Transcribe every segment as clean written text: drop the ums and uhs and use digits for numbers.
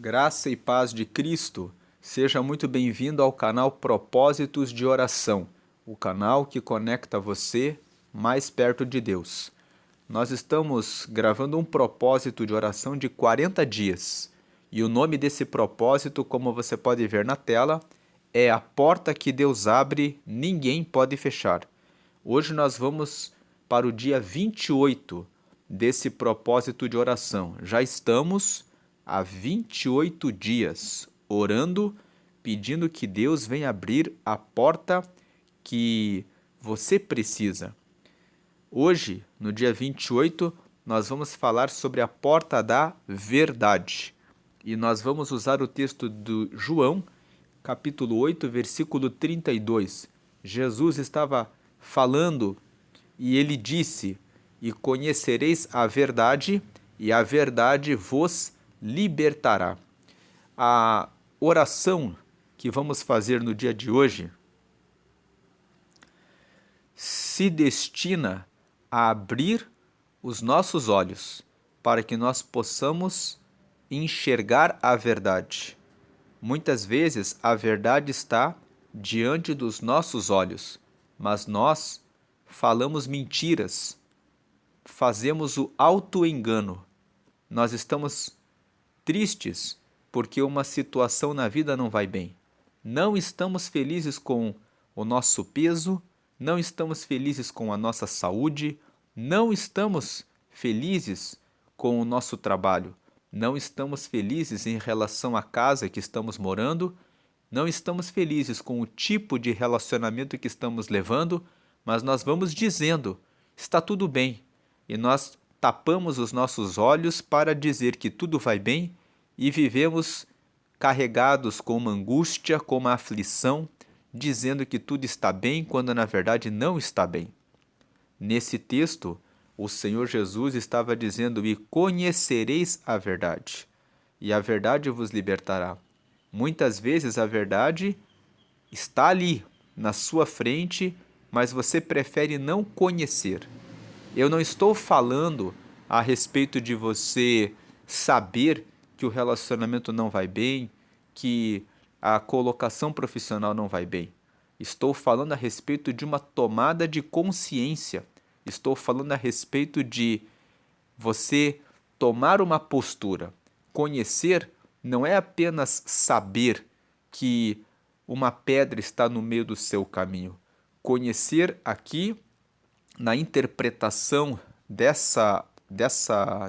Graça e paz de Cristo, seja muito bem-vindo ao canal Propósitos de Oração, o canal que conecta você mais perto de Deus. Nós estamos gravando um propósito de oração de 40 dias e o nome desse propósito, como você pode ver na tela, é A Porta que Deus Abre, Ninguém Pode Fechar. Hoje nós vamos para o dia 28 desse propósito de oração. Já estamos há 28 dias orando, pedindo que Deus venha abrir a porta que você precisa. Hoje, no dia 28, nós vamos falar sobre a porta da verdade. E nós vamos usar o texto do João, capítulo 8, versículo 32. Jesus estava falando e ele disse: E conhecereis a verdade, e a verdade vos libertará. A oração que vamos fazer no dia de hoje se destina a abrir os nossos olhos para que nós possamos enxergar a verdade. Muitas vezes a verdade está diante dos nossos olhos, mas nós falamos mentiras, fazemos o auto-engano. Nós estamos tristes porque uma situação na vida não vai bem. Não estamos felizes com o nosso peso, não estamos felizes com a nossa saúde, não estamos felizes com o nosso trabalho, não estamos felizes em relação à casa que estamos morando, não estamos felizes com o tipo de relacionamento que estamos levando, mas nós vamos dizendo: está tudo bem, e nós tapamos os nossos olhos para dizer que tudo vai bem e vivemos carregados com uma angústia, com uma aflição, dizendo que tudo está bem quando na verdade não está bem. Nesse texto, o Senhor Jesus estava dizendo: E conhecereis a verdade, e a verdade vos libertará. Muitas vezes a verdade está ali, na sua frente, mas você prefere não conhecer. Eu não estou falando a respeito de você saber que o relacionamento não vai bem, que a colocação profissional não vai bem. Estou falando a respeito de uma tomada de consciência. Estou falando a respeito de você tomar uma postura. Conhecer não é apenas saber que uma pedra está no meio do seu caminho. Conhecer aqui, na interpretação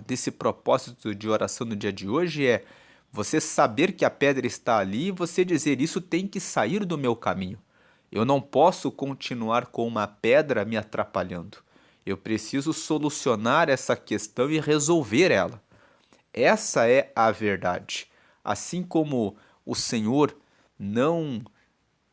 desse propósito de oração no dia de hoje, é você saber que a pedra está ali e você dizer: isso tem que sair do meu caminho. Eu não posso continuar com uma pedra me atrapalhando. Eu preciso solucionar essa questão e resolver ela. Essa é a verdade. Assim como o Senhor não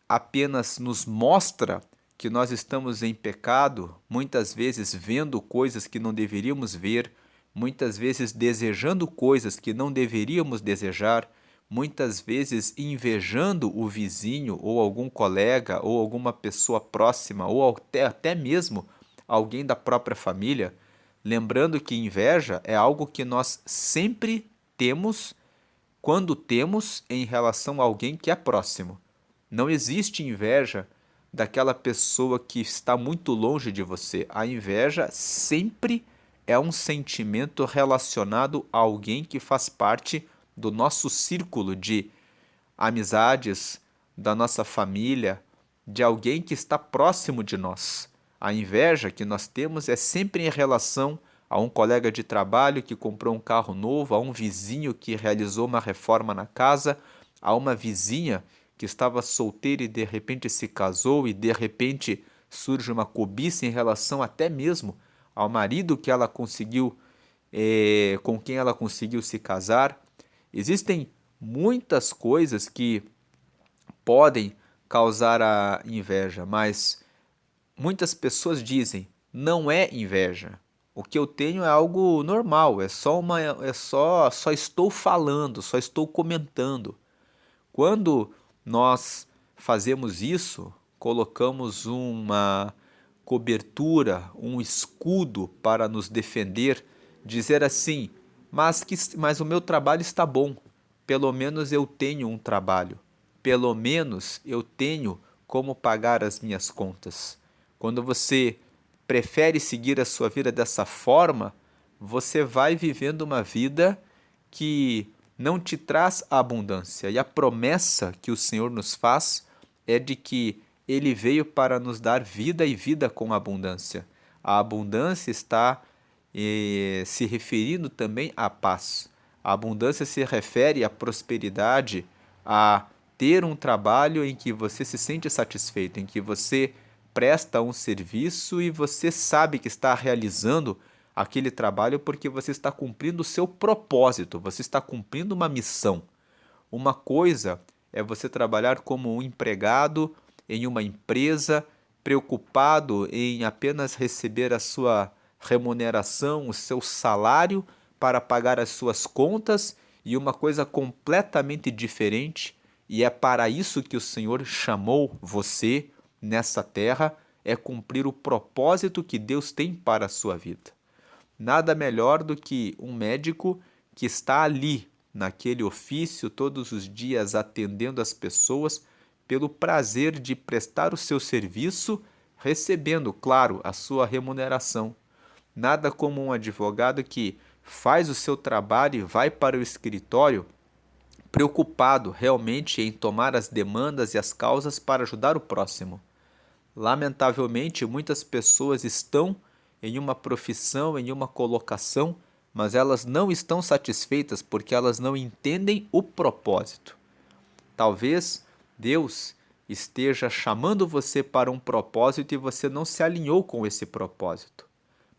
apenas nos mostra que nós estamos em pecado, muitas vezes vendo coisas que não deveríamos ver, muitas vezes desejando coisas que não deveríamos desejar, muitas vezes invejando o vizinho ou algum colega ou alguma pessoa próxima ou até mesmo alguém da própria família, lembrando que inveja é algo que nós sempre temos quando temos em relação a alguém que é próximo. Não existe inveja daquela pessoa que está muito longe de você. A inveja sempre é um sentimento relacionado a alguém que faz parte do nosso círculo de amizades, da nossa família, de alguém que está próximo de nós. A inveja que nós temos é sempre em relação a um colega de trabalho que comprou um carro novo, a um vizinho que realizou uma reforma na casa, a uma vizinha que estava solteira e de repente se casou e de repente surge uma cobiça em relação até mesmo ao marido que ela conseguiu, com quem ela conseguiu se casar. Existem muitas coisas que podem causar a inveja, mas muitas pessoas dizem: não é inveja. O que eu tenho é algo normal, só estou falando, só estou comentando. Quando nós fazemos isso, colocamos uma cobertura, um escudo para nos defender, dizer assim: mas o meu trabalho está bom, pelo menos eu tenho um trabalho, pelo menos eu tenho como pagar as minhas contas. Quando você prefere seguir a sua vida dessa forma, você vai vivendo uma vida que não te traz abundância. E a promessa que o Senhor nos faz é de que Ele veio para nos dar vida e vida com abundância. A abundância está se referindo também à paz. A abundância se refere à prosperidade, a ter um trabalho em que você se sente satisfeito, em que você presta um serviço e você sabe que está realizando aquele trabalho porque você está cumprindo o seu propósito, você está cumprindo uma missão. Uma coisa é você trabalhar como um empregado em uma empresa, preocupado em apenas receber a sua remuneração, o seu salário para pagar as suas contas, e uma coisa completamente diferente, e é para isso que o Senhor chamou você nessa terra, é cumprir o propósito que Deus tem para a sua vida. Nada melhor do que um médico que está ali, naquele ofício, todos os dias atendendo as pessoas, pelo prazer de prestar o seu serviço, recebendo, claro, a sua remuneração. Nada como um advogado que faz o seu trabalho e vai para o escritório preocupado realmente em tomar as demandas e as causas para ajudar o próximo. Lamentavelmente, muitas pessoas estão em uma profissão, em uma colocação, mas elas não estão satisfeitas porque elas não entendem o propósito. Talvez Deus esteja chamando você para um propósito e você não se alinhou com esse propósito.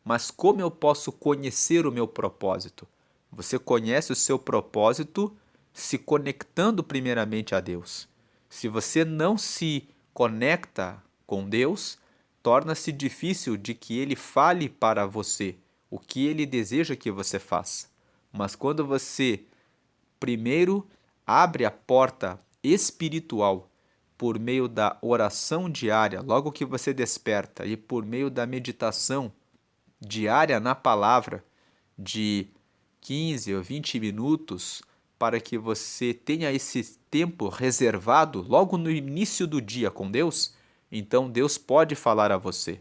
Mas como eu posso conhecer o meu propósito? Você conhece o seu propósito se conectando primeiramente a Deus. Se você não se conecta com Deus, torna-se difícil de que Ele fale para você o que Ele deseja que você faça. Mas quando você primeiro abre a porta espiritual por meio da oração diária, logo que você desperta, e por meio da meditação diária na palavra, de 15 ou 20 minutos, para que você tenha esse tempo reservado logo no início do dia com Deus, então Deus pode falar a você.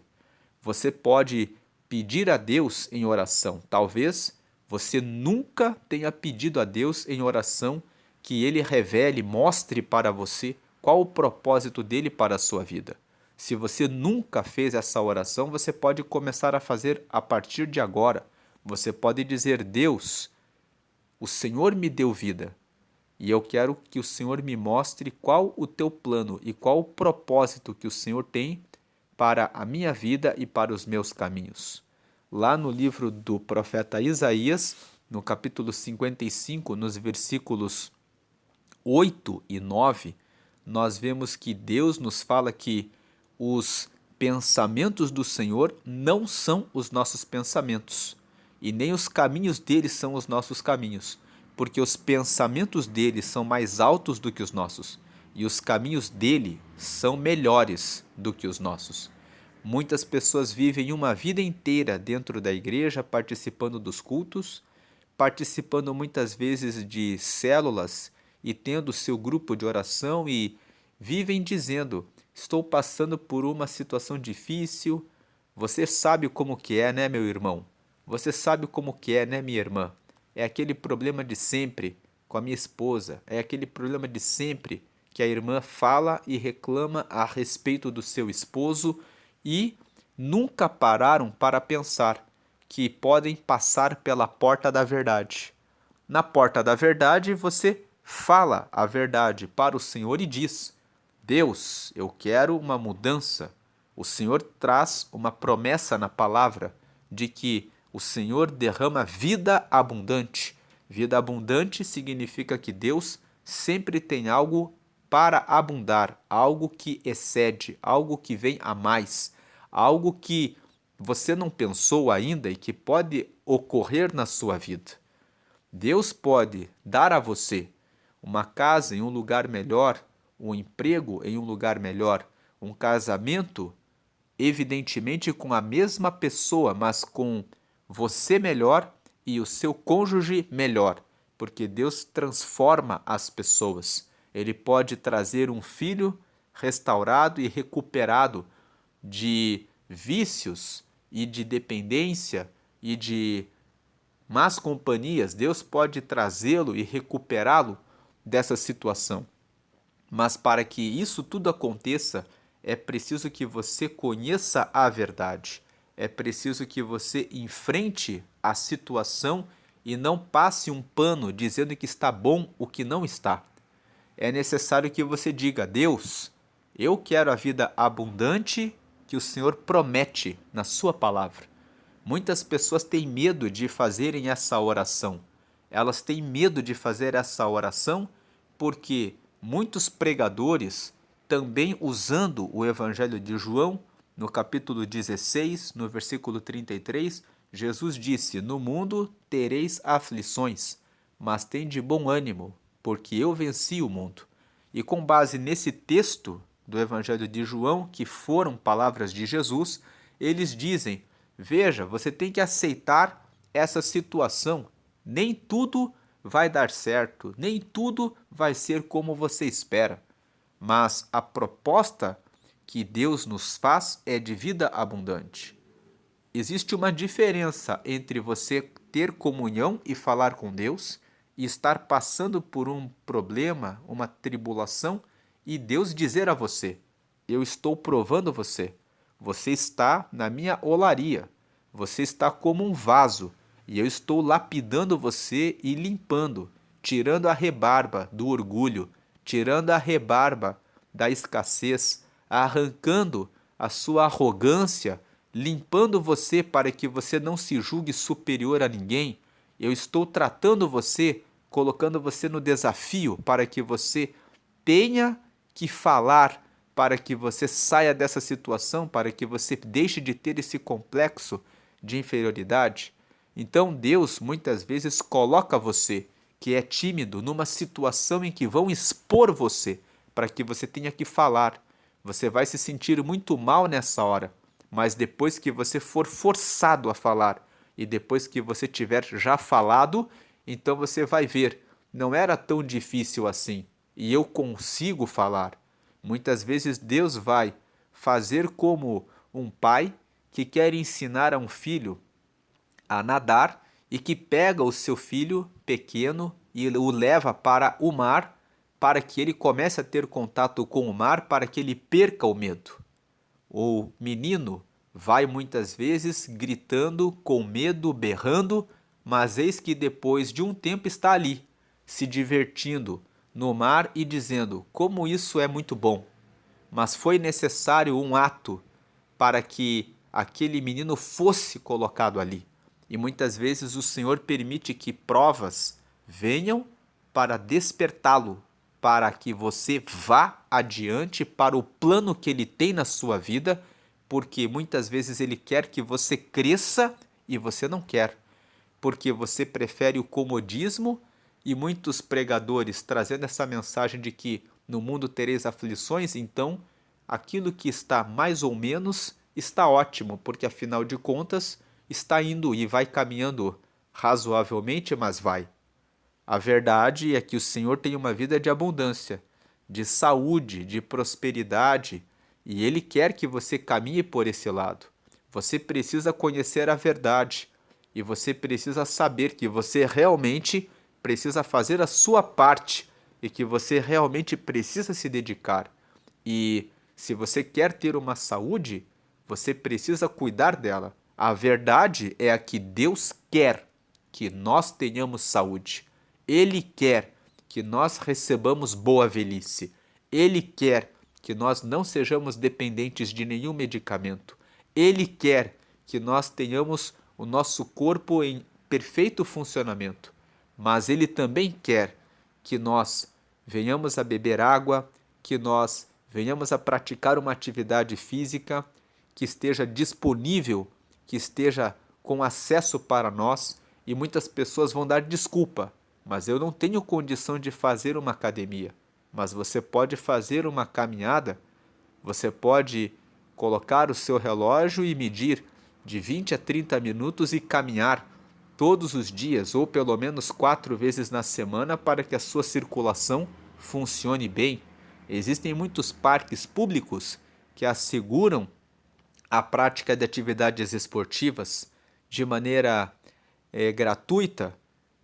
Você pode pedir a Deus em oração. Talvez você nunca tenha pedido a Deus em oração que Ele revele, mostre para você qual o propósito dele para a sua vida. Se você nunca fez essa oração, você pode começar a fazer a partir de agora. Você pode dizer: Deus, o Senhor me deu vida e eu quero que o Senhor me mostre qual o teu plano e qual o propósito que o Senhor tem para a minha vida e para os meus caminhos. Lá no livro do profeta Isaías, no capítulo 55, nos versículos 8 e 9, nós vemos que Deus nos fala que os pensamentos do Senhor não são os nossos pensamentos, e nem os caminhos dele são os nossos caminhos, porque os pensamentos dele são mais altos do que os nossos, e os caminhos dele são melhores do que os nossos. Muitas pessoas vivem uma vida inteira dentro da igreja, participando dos cultos, participando muitas vezes de células e tendo seu grupo de oração e vivem dizendo: estou passando por uma situação difícil. Você sabe como que é, né, meu irmão? Você sabe como que é, né, minha irmã? É aquele problema de sempre com a minha esposa, é aquele problema de sempre que a irmã fala e reclama a respeito do seu esposo e nunca pararam para pensar que podem passar pela porta da verdade. Na porta da verdade, você fala a verdade para o Senhor e diz: Deus, eu quero uma mudança. O Senhor traz uma promessa na palavra de que o Senhor derrama vida abundante. Vida abundante significa que Deus sempre tem algo para abundar, algo que excede, algo que vem a mais, algo que você não pensou ainda e que pode ocorrer na sua vida. Deus pode dar a você uma casa em um lugar melhor, um emprego em um lugar melhor, um casamento, evidentemente com a mesma pessoa, mas com você melhor e o seu cônjuge melhor. porque Deus transforma as pessoas. Ele pode trazer um filho restaurado e recuperado de vícios e de dependência e de más companhias. Deus pode trazê-lo e recuperá-lo dessa situação. Mas para que isso tudo aconteça, é preciso que você conheça a verdade. É preciso que você enfrente a situação e não passe um pano dizendo que está bom o que não está. É necessário que você diga: Deus, eu quero a vida abundante que o Senhor promete na sua palavra. Muitas pessoas têm medo de fazerem essa oração. Elas têm medo de fazer essa oração porque muitos pregadores, também usando o Evangelho de João, no capítulo 16, no versículo 33, Jesus disse: No mundo tereis aflições, mas tende bom ânimo, porque eu venci o mundo. E com base nesse texto do Evangelho de João, que foram palavras de Jesus, eles dizem: Veja, você tem que aceitar essa situação. Nem tudo vai dar certo, nem tudo vai ser como você espera. Mas a proposta que Deus nos faz é de vida abundante. Existe uma diferença entre você ter comunhão e falar com Deus e estar passando por um problema, uma tribulação, e Deus dizer a você: Eu estou provando você. Você está na minha olaria. Você está como um vaso e eu estou lapidando você e limpando, tirando a rebarba do orgulho, tirando a rebarba da escassez, arrancando a sua arrogância, limpando você para que você não se julgue superior a ninguém. Eu estou tratando você, colocando você no desafio para que você tenha que falar, para que você saia dessa situação, para que você deixe de ter esse complexo de inferioridade. Então Deus muitas vezes coloca você, que é tímido, numa situação em que vão expor você, para que você tenha que falar. Você vai se sentir muito mal nessa hora, mas depois que você for forçado a falar e depois que você tiver já falado, então você vai ver, não era tão difícil assim e eu consigo falar. Muitas vezes Deus vai fazer como um pai que quer ensinar a um filho a nadar e que pega o seu filho pequeno e o leva para o mar para que ele comece a ter contato com o mar, para que ele perca o medo. O menino vai muitas vezes gritando, com medo, berrando, mas eis que depois de um tempo está ali, se divertindo no mar e dizendo: Como isso é muito bom! Mas foi necessário um ato para que aquele menino fosse colocado ali. E muitas vezes o Senhor permite que provas venham para despertá-lo, para que você vá adiante para o plano que ele tem na sua vida, porque muitas vezes ele quer que você cresça e você não quer, porque você prefere o comodismo e muitos pregadores trazendo essa mensagem de que no mundo tereis aflições, então aquilo que está mais ou menos está ótimo, porque afinal de contas está indo e vai caminhando razoavelmente, mas vai. A verdade é que o Senhor tem uma vida de abundância, de saúde, de prosperidade, e Ele quer que você caminhe por esse lado. Você precisa conhecer a verdade e você precisa saber que você realmente precisa fazer a sua parte e que você realmente precisa se dedicar. E se você quer ter uma saúde, você precisa cuidar dela. A verdade é a que Deus quer que nós tenhamos saúde. Ele quer que nós recebamos boa velhice. Ele quer que nós não sejamos dependentes de nenhum medicamento. Ele quer que nós tenhamos o nosso corpo em perfeito funcionamento. Mas ele também quer que nós venhamos a beber água, que nós venhamos a praticar uma atividade física que esteja disponível, que esteja com acesso para nós, e muitas pessoas vão dar desculpa, mas eu não tenho condição de fazer uma academia. Mas você pode fazer uma caminhada, você pode colocar o seu relógio e medir de 20 a 30 minutos e caminhar todos os dias, ou pelo menos 4 vezes na semana, para que a sua circulação funcione bem. Existem muitos parques públicos que asseguram a prática de atividades esportivas de maneira gratuita.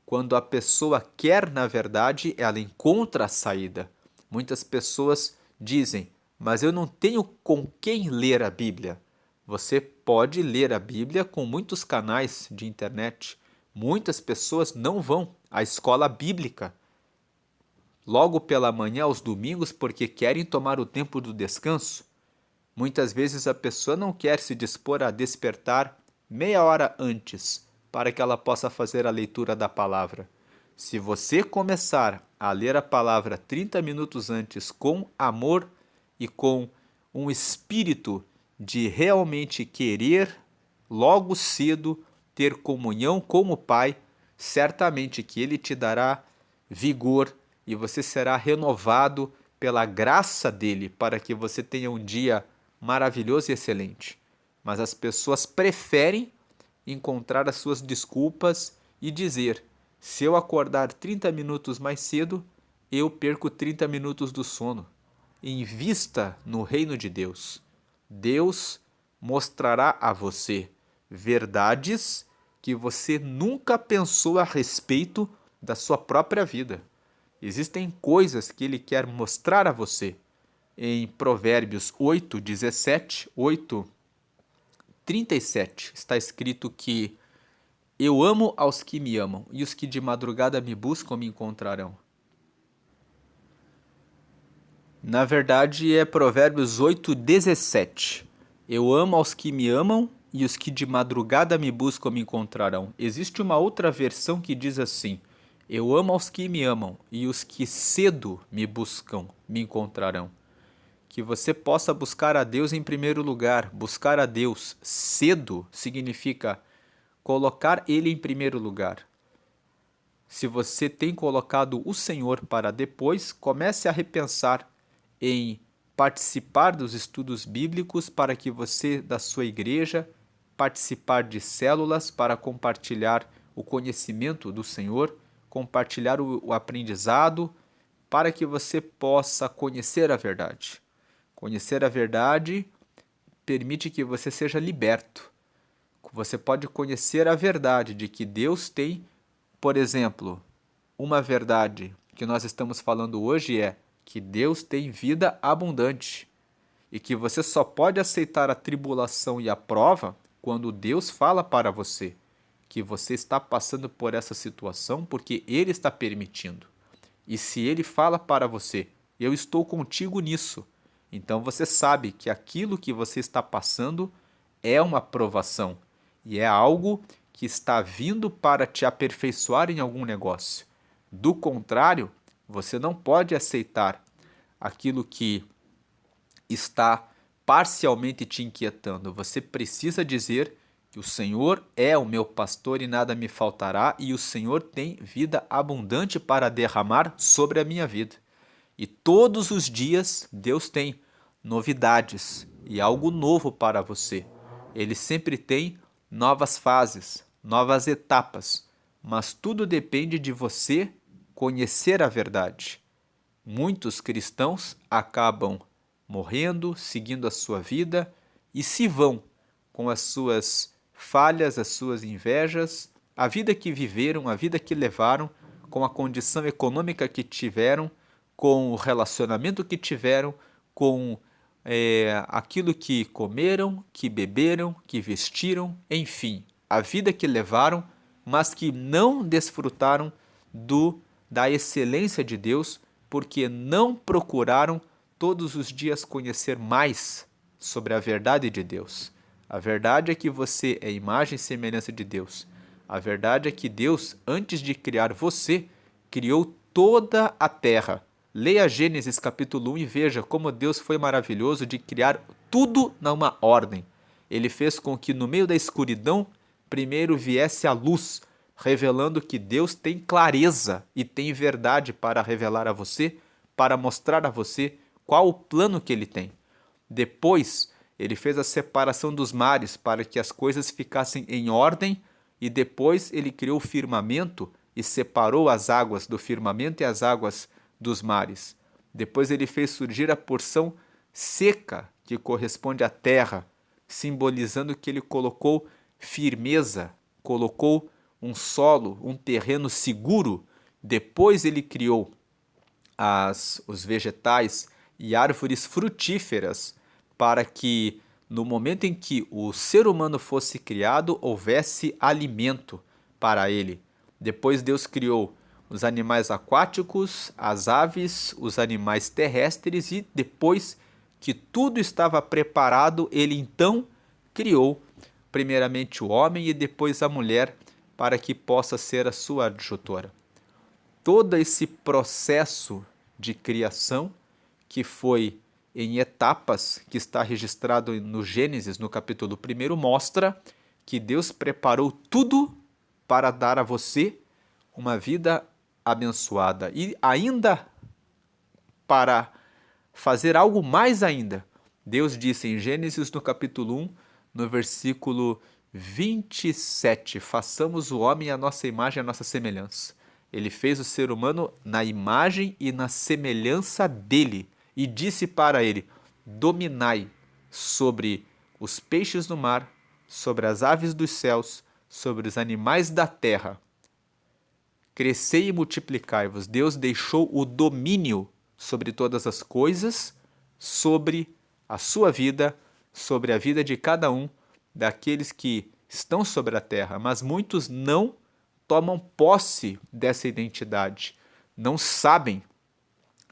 Quando a pessoa quer, na verdade, ela encontra a saída. Muitas pessoas dizem, mas eu não tenho com quem ler a Bíblia. Você pode ler a Bíblia com muitos canais de internet. Muitas pessoas não vão à escola bíblica logo pela manhã aos domingos porque querem tomar o tempo do descanso. Muitas vezes a pessoa não quer se dispor a despertar meia hora antes para que ela possa fazer a leitura da palavra. Se você começar a ler a palavra 30 minutos antes com amor e com um espírito de realmente querer logo cedo ter comunhão com o Pai, certamente que Ele te dará vigor e você será renovado pela graça dele para que você tenha um dia maravilhoso e excelente. Mas as pessoas preferem encontrar as suas desculpas e dizer: se eu acordar 30 minutos mais cedo, eu perco 30 minutos do sono. Invista no reino de Deus. Deus mostrará a você verdades que você nunca pensou a respeito da sua própria vida. Existem coisas que Ele quer mostrar a você. Em Provérbios 8:17, 8:37, está escrito que eu amo aos que me amam, e os que de madrugada me buscam me encontrarão. Na verdade, é Provérbios 8:17. Eu amo aos que me amam, e os que de madrugada me buscam me encontrarão. Existe uma outra versão que diz assim: eu amo aos que me amam, e os que cedo me buscam me encontrarão. Que você possa buscar a Deus em primeiro lugar. Buscar a Deus cedo significa colocar Ele em primeiro lugar. Se você tem colocado o Senhor para depois, comece a repensar em participar dos estudos bíblicos para que você, da sua igreja, participar de células para compartilhar o conhecimento do Senhor, compartilhar o aprendizado, para que você possa conhecer a verdade. Conhecer a verdade permite que você seja liberto. Você pode conhecer a verdade de que Deus tem, por exemplo, uma verdade que nós estamos falando hoje é que Deus tem vida abundante e que você só pode aceitar a tribulação e a prova quando Deus fala para você que você está passando por essa situação porque Ele está permitindo. E se Ele fala para você, eu estou contigo nisso, então você sabe que aquilo que você está passando é uma provação e é algo que está vindo para te aperfeiçoar em algum negócio. Do contrário, você não pode aceitar aquilo que está parcialmente te inquietando. Você precisa dizer que o Senhor é o meu pastor e nada me faltará, e o Senhor tem vida abundante para derramar sobre a minha vida. E todos os dias Deus tem novidades e algo novo para você. Ele sempre tem novas fases, novas etapas, mas tudo depende de você conhecer a verdade. Muitos cristãos acabam morrendo, seguindo a sua vida e se vão com as suas falhas, as suas invejas, a vida que viveram, a vida que levaram, com a condição econômica que tiveram, com o relacionamento que tiveram, com aquilo que comeram, que beberam, que vestiram, enfim, a vida que levaram, mas que não desfrutaram da excelência de Deus, porque não procuraram todos os dias conhecer mais sobre a verdade de Deus. A verdade é que você é imagem e semelhança de Deus. A verdade é que Deus, antes de criar você, criou toda a terra. Leia Gênesis capítulo 1 e veja como Deus foi maravilhoso de criar tudo numa ordem. Ele fez com que no meio da escuridão primeiro viesse a luz, revelando que Deus tem clareza e tem verdade para revelar a você, para mostrar a você qual o plano que ele tem. Depois, ele fez a separação dos mares para que as coisas ficassem em ordem e depois ele criou o firmamento e separou as águas do firmamento e as águas dos mares. Depois ele fez surgir a porção seca que corresponde à terra, simbolizando que ele colocou firmeza, colocou um solo, um terreno seguro. Depois ele criou os vegetais e árvores frutíferas para que no momento em que o ser humano fosse criado, houvesse alimento para ele. Depois Deus criou os animais aquáticos, as aves, os animais terrestres e depois que tudo estava preparado, ele então criou primeiramente o homem e depois a mulher para que possa ser a sua adjutora. Todo esse processo de criação que foi em etapas, que está registrado no Gênesis, no capítulo 1, mostra que Deus preparou tudo para dar a você uma vida abençoada. E ainda para fazer algo mais ainda, Deus disse em Gênesis, no capítulo 1, no versículo 27, façamos o homem à nossa imagem e à nossa semelhança. Ele fez o ser humano na imagem e na semelhança dele e disse para ele: dominai sobre os peixes do mar, sobre as aves dos céus, sobre os animais da terra. Crescei e multiplicai-vos. Deus deixou o domínio sobre todas as coisas, sobre a sua vida, sobre a vida de cada um daqueles que estão sobre a terra, mas muitos não tomam posse dessa identidade, não sabem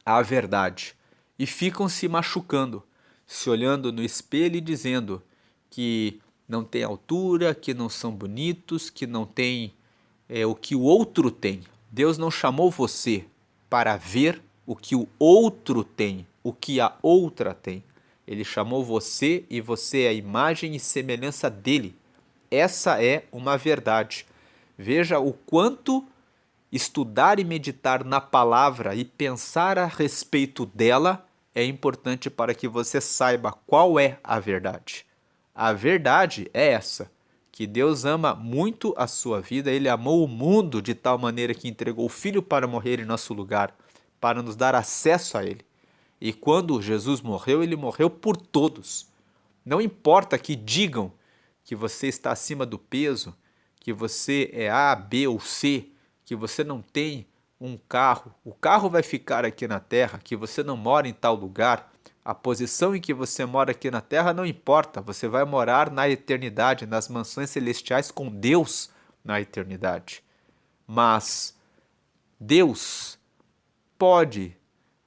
a verdade e ficam se machucando, se olhando no espelho e dizendo que não tem altura, que não são bonitos, que não tem o que o outro tem. Deus não chamou você para ver o que o outro tem, o que a outra tem. Ele chamou você e você é a imagem e semelhança dele. Essa é uma verdade. Veja o quanto estudar e meditar na palavra e pensar a respeito dela é importante para que você saiba qual é a verdade. A verdade é essa, que Deus ama muito a sua vida, Ele amou o mundo de tal maneira que entregou o Filho para morrer em nosso lugar, para nos dar acesso a Ele. E quando Jesus morreu, Ele morreu por todos. Não importa que digam que você está acima do peso, que você é A, B ou C, que você não tem um carro, o carro vai ficar aqui na terra, que você não mora em tal lugar, a posição em que você mora aqui na terra não importa, você vai morar na eternidade, nas mansões celestiais com Deus na eternidade. Mas Deus pode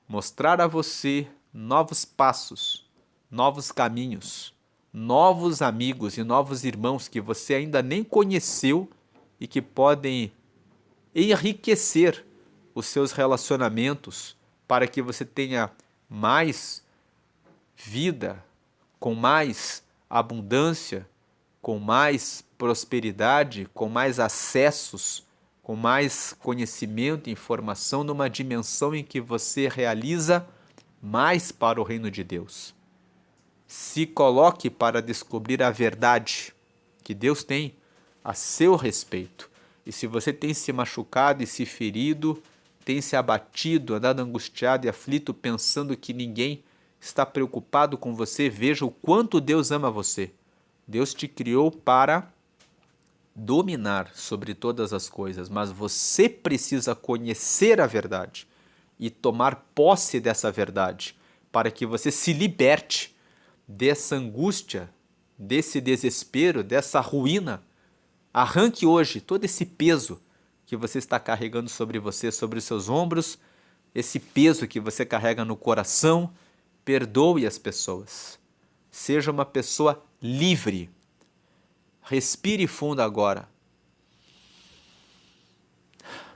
mostrar a você novos passos, novos caminhos, novos amigos e novos irmãos que você ainda nem conheceu e que podem enriquecer os seus relacionamentos para que você tenha mais vida, com mais abundância, com mais prosperidade, com mais acessos, com mais conhecimento e informação numa dimensão em que você realiza mais para o reino de Deus. Se coloque para descobrir a verdade que Deus tem a seu respeito. E se você tem se machucado e se ferido, tem se abatido, andado angustiado e aflito, pensando que ninguém está preocupado com você, veja o quanto Deus ama você. Deus te criou para dominar sobre todas as coisas, mas você precisa conhecer a verdade e tomar posse dessa verdade, para que você se liberte dessa angústia, desse desespero, dessa ruína. Arranque hoje todo esse peso que você está carregando sobre você, sobre os seus ombros, esse peso que você carrega no coração. Perdoe as pessoas. Seja uma pessoa livre. Respire fundo agora.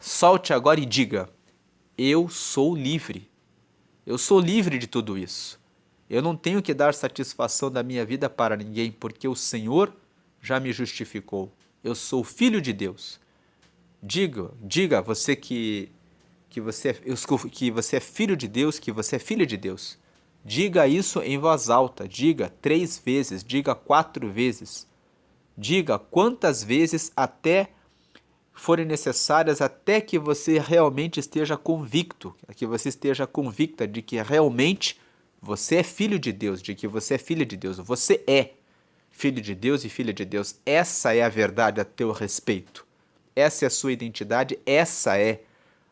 Solte agora e diga: eu sou livre. Eu sou livre de tudo isso. Eu não tenho que dar satisfação da minha vida para ninguém, porque o Senhor já me justificou. Eu sou filho de Deus. Diga você que você é filho de Deus, que você é filha de Deus. Diga isso em voz alta, diga 3 vezes, diga 4 vezes. Diga quantas vezes até forem necessárias, até que você realmente esteja convicto, que você esteja convicta de que realmente você é filho de Deus, de que você é filha de Deus. Você é filho de Deus e filha de Deus. Essa é a verdade a teu respeito. Essa é a sua identidade, essa é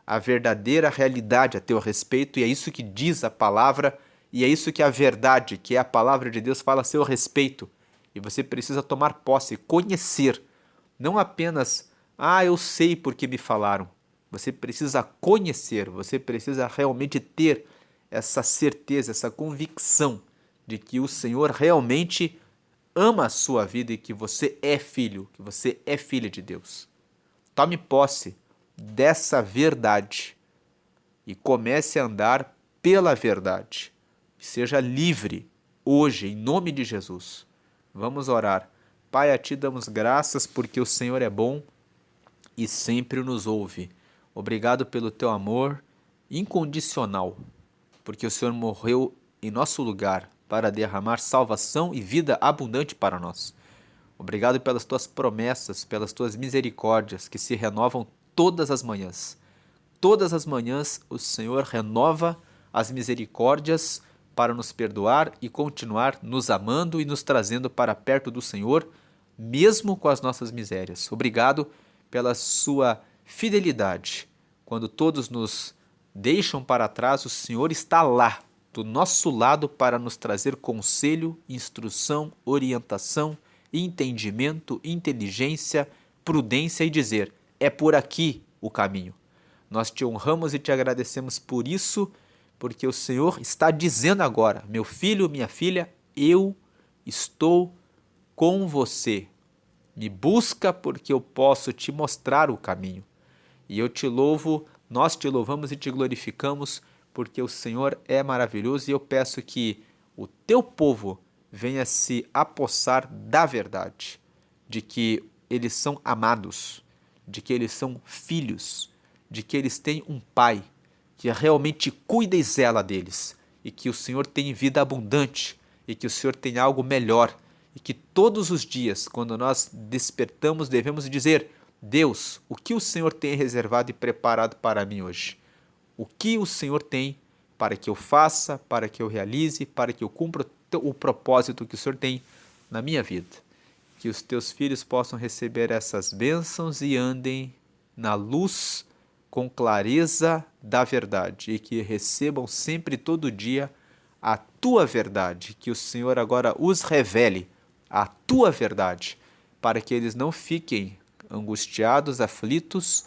a verdadeira realidade a teu respeito, e é isso que diz a palavra, e é isso que a verdade, que é a palavra de Deus, fala a seu respeito. E você precisa tomar posse, conhecer, não apenas, eu sei porque me falaram. Você precisa conhecer, você precisa realmente ter essa certeza, essa convicção de que o Senhor realmente ama a sua vida e que você é filho, que você é filha de Deus. Tome posse dessa verdade e comece a andar pela verdade. Seja livre hoje, em nome de Jesus. Vamos orar. Pai, a Ti damos graças porque o Senhor é bom e sempre nos ouve. Obrigado pelo Teu amor incondicional, porque o Senhor morreu em nosso lugar para derramar salvação e vida abundante para nós. Obrigado pelas Tuas promessas, pelas Tuas misericórdias que se renovam todas as manhãs. Todas as manhãs o Senhor renova as misericórdias para nos perdoar e continuar nos amando e nos trazendo para perto do Senhor, mesmo com as nossas misérias. Obrigado pela sua fidelidade. Quando todos nos deixam para trás, o Senhor está lá, do nosso lado, para nos trazer conselho, instrução, orientação, entendimento, inteligência, prudência e dizer: é por aqui o caminho. Nós te honramos e te agradecemos por isso, porque o Senhor está dizendo agora: meu filho, minha filha, eu estou com você. Me busca porque eu posso te mostrar o caminho. E eu te louvo, nós te louvamos e te glorificamos, porque o Senhor é maravilhoso, e eu peço que o teu povo venha se apossar da verdade, de que eles são amados, de que eles são filhos, de que eles têm um pai que realmente cuida e zela deles, e que o Senhor tem vida abundante, e que o Senhor tem algo melhor, e que todos os dias, quando nós despertamos, devemos dizer: Deus, o que o Senhor tem reservado e preparado para mim hoje? O que o Senhor tem para que eu faça, para que eu realize, para que eu cumpra o propósito que o Senhor tem na minha vida? Que os teus filhos possam receber essas bênçãos e andem na luz com clareza da verdade, e que recebam sempre, todo dia, a tua verdade, que o Senhor agora os revele a tua verdade, para que eles não fiquem angustiados, aflitos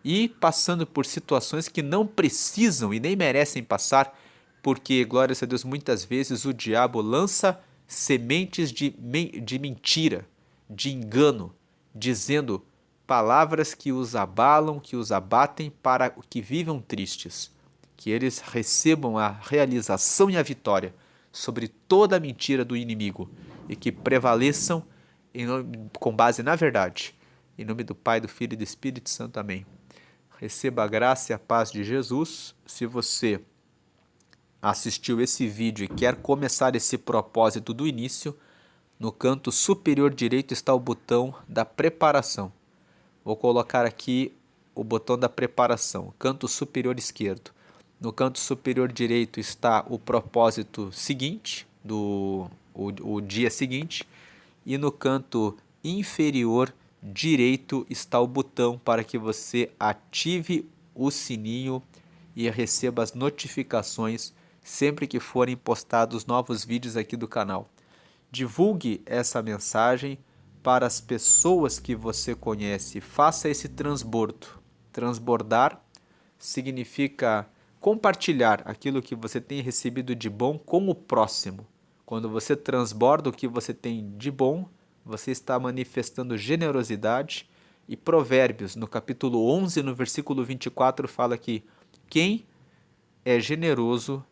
e passando por situações que não precisam e nem merecem passar, porque, glórias a Deus, muitas vezes o diabo lança sementes de mentira, de engano, dizendo palavras que os abalam, que os abatem para que vivam tristes, que eles recebam a realização e a vitória sobre toda a mentira do inimigo e que prevaleçam com base na verdade. Em nome do Pai, do Filho e do Espírito Santo. Amém. Receba a graça e a paz de Jesus. Se você assistiu esse vídeo e quer começar esse propósito do início, no canto superior direito está o botão da preparação. Vou colocar aqui o botão da preparação, canto superior esquerdo. No canto superior direito está o propósito seguinte, o dia seguinte, e no canto inferior direito está o botão para que você ative o sininho e receba as notificações sempre que forem postados novos vídeos aqui do canal. Divulgue essa mensagem para as pessoas que você conhece. Faça esse transbordo. Transbordar significa compartilhar aquilo que você tem recebido de bom com o próximo. Quando você transborda o que você tem de bom, você está manifestando generosidade. E Provérbios, no capítulo 11, no versículo 24, fala que quem é generoso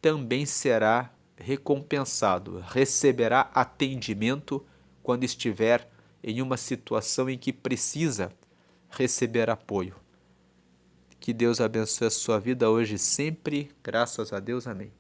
também será recompensado, receberá atendimento quando estiver em uma situação em que precisa receber apoio. Que Deus abençoe a sua vida hoje e sempre. Graças a Deus. Amém.